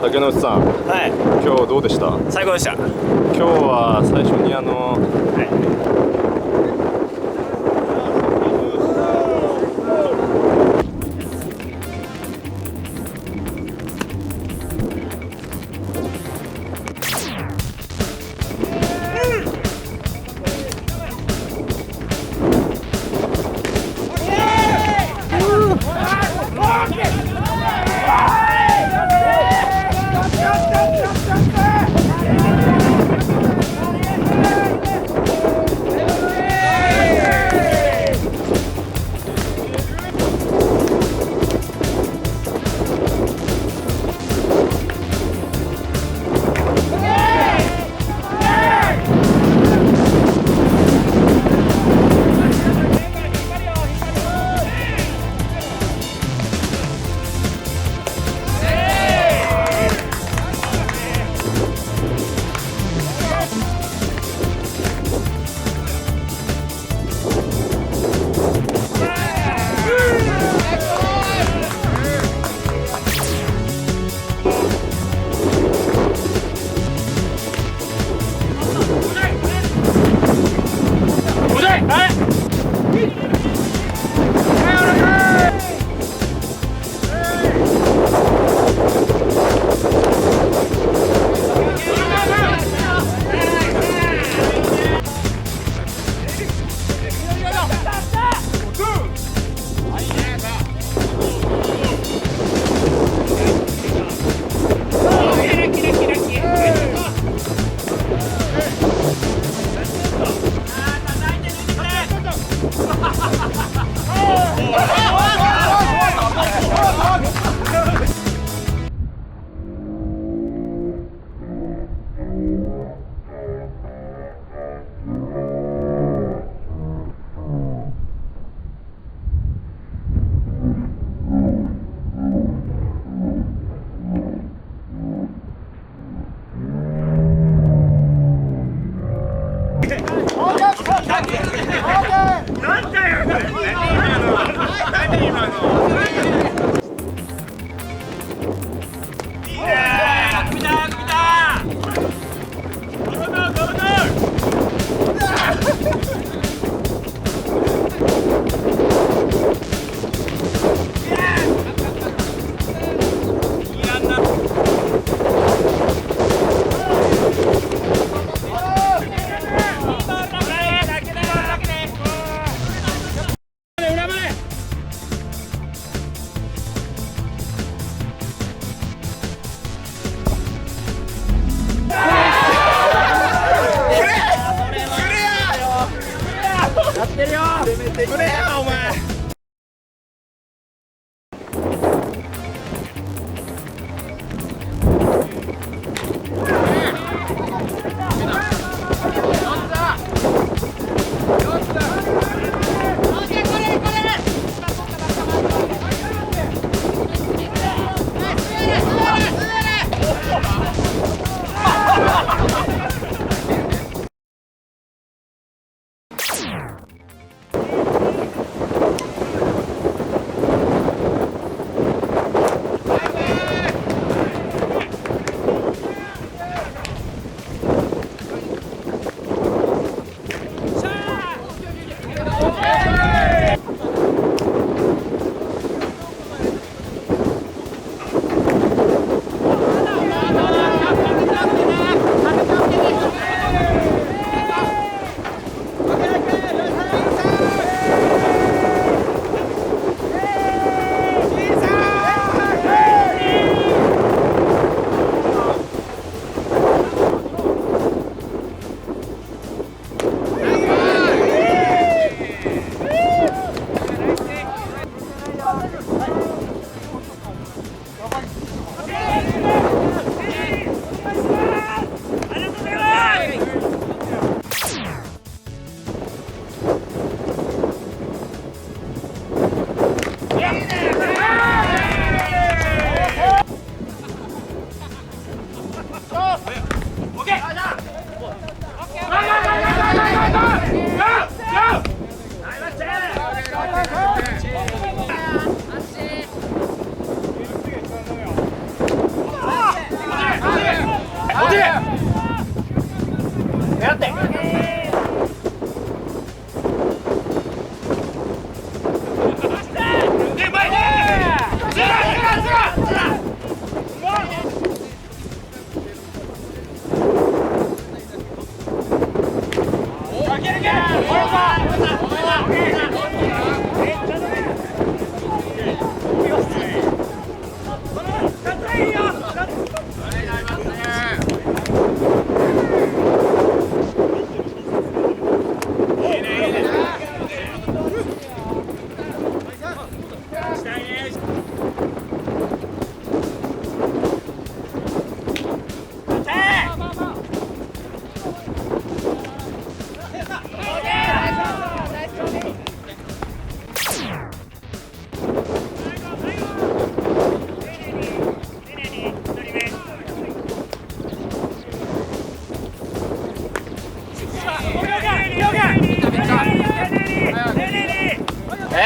竹之内さん、はい、今日どうでした？最高でした。今日は最初にい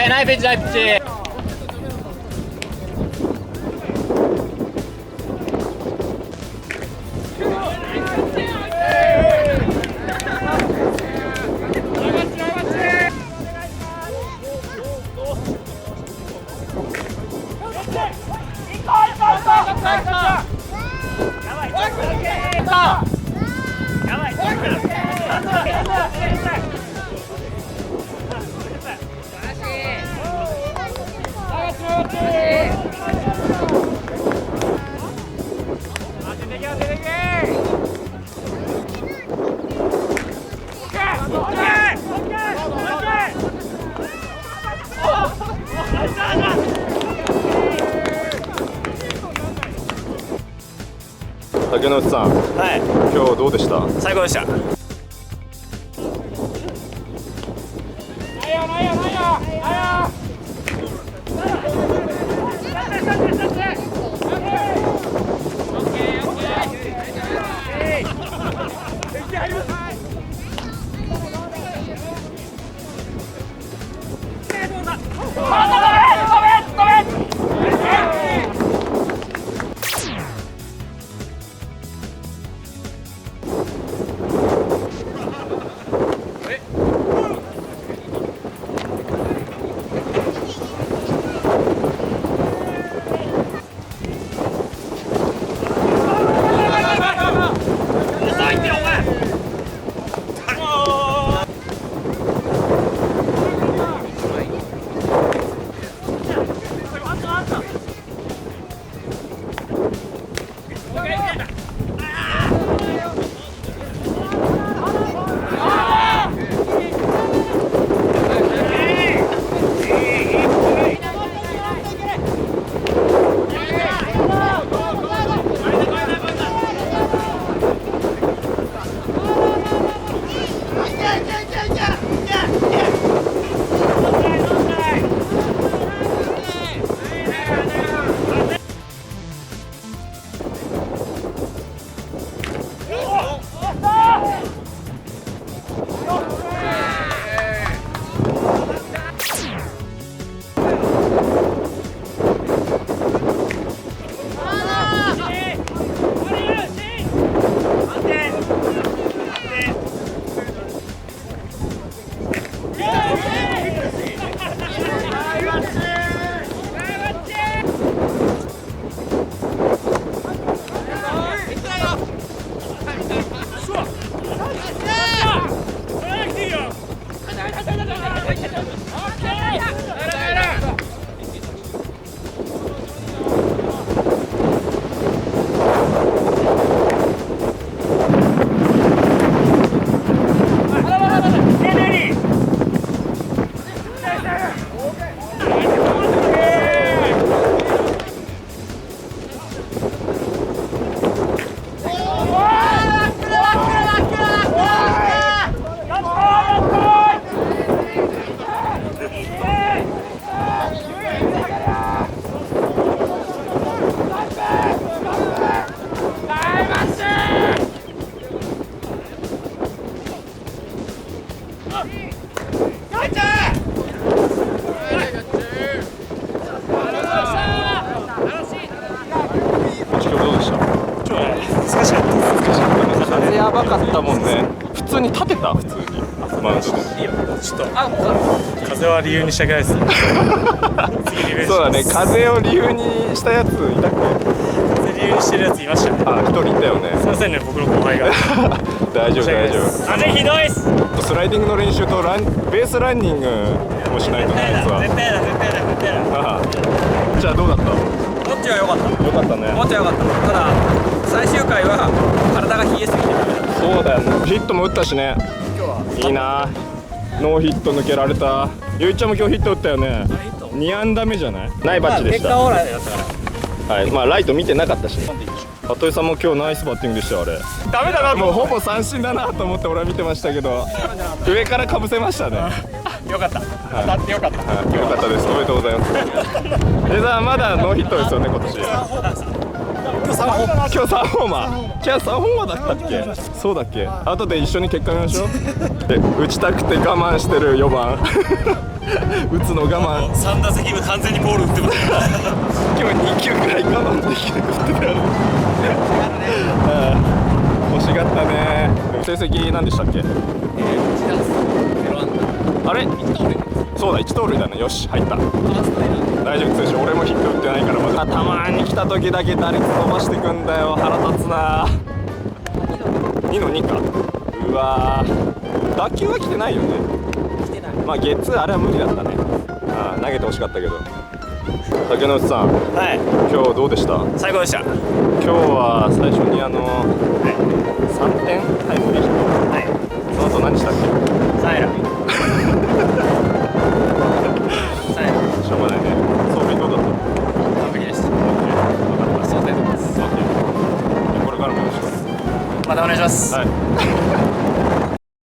ナイスピッチナイスピッチ。竹之内さん、はい、今日どうでした？最高でした。風やばかったもんね。普通に立てた、普通にマウンドで。いいよ、ちょっと風は理由にしたくないですそうだね、風を理由にしたやついたっけ？風理由にしてるやついましたね。あ、一人いたよね。すいませんね、僕の後輩が大丈夫大丈夫。風ひどいっす。スライディングの練習とベースランニングもしないとね、あいつは。絶対だ絶対だ絶対だ。じゃあどうだった？こっちは良かった。よかったね。こっちは良かった。ただ最終回は体が冷えすぎてダメだった。そうだよね。ヒットも打ったしね。いいな。ノーヒット抜けられた。ゆいちゃんも今日ヒット打ったよね。2安打目じゃない？ないバッチでした。結果オーライだったから。はい、まあライト見てなかったしね。服部さんも今日ナイスバッティングでしたよ、あれ。ダメだな。もうほぼ三振だなと思って俺は見てましたけど、上からかぶせましたね。よかった。当たってよかった。よかったです。おめでとうございます。江澤まだノーヒットですよね、今年。今日3ホーマー。今日3ホーマーだったっけ？そうだっけ？後で一緒に結果見ましょう。打ちたくて我慢してる4番。打つの我慢。3打席目完全にボール打ってます。今日2球くらい我慢できなくってたよね。欲しがったね。成績何でしたっけ？あれ？そうだ、1盗塁だね。よし、入った。大丈夫ですよ。俺もヒット打ってないからまだ。たまに来た時だけ打率伸ばしてくんだよ。腹立つな。2の2か。うわー、打球は来てないよね。まあゲッツーあれは無理だったね。ああ、投げてほしかったけど。竹野内さん、はい。今日どうでした？最高でした。今日は最初に3点タイムリーヒッはい。ト。その後何したっけ？サイラ。サイラ。しょうがないね。装備どうだった？完璧でした。分かった。そうです。オッケー。これからもよろしく。またお願いします。はい。